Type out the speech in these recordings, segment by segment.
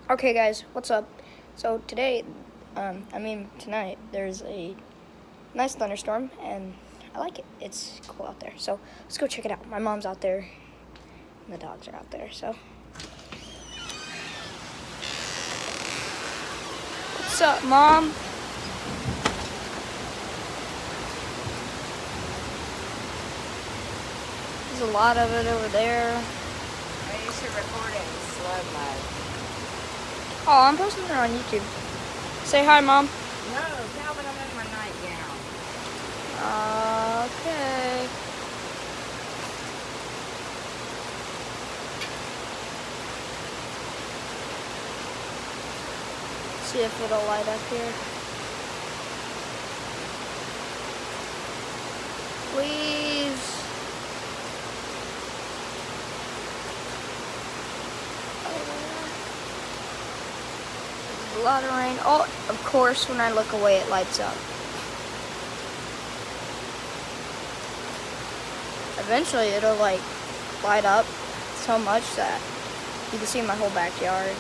Okay guys, what's up? So today, tonight, there's a nice thunderstorm and I like it. It's cool out there. So let's go check it out. My mom's out there and the dogs are out there, so. What's up, Mom? There's a lot of it over there. I used to record it in slow mode. Oh, I'm posting it on YouTube. Say hi, Mom. No, Calvin, I'm in my nightgown. Okay. See if it'll light up here. Please. A lot of rain. Oh, of course, when I look away, it lights up. Eventually, it'll like light up so much that you can see my whole backyard.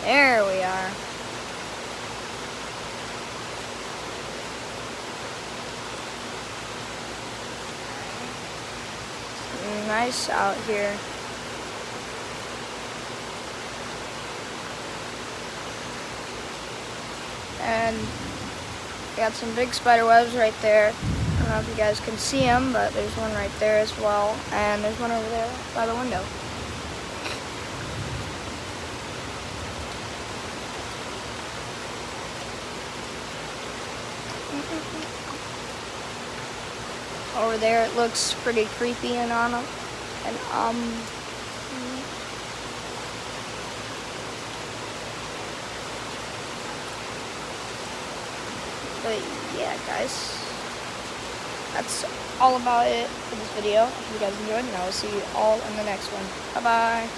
There we are. Nice out here. And got some big spider webs right there. I don't know if you guys can see them, but there's one right there as well. And there's one over there by the window. Over there it looks pretty creepy and on them. And but yeah, guys, that's all about it for this video. I hope you guys enjoyed, and I will see you all in the next one. Bye bye.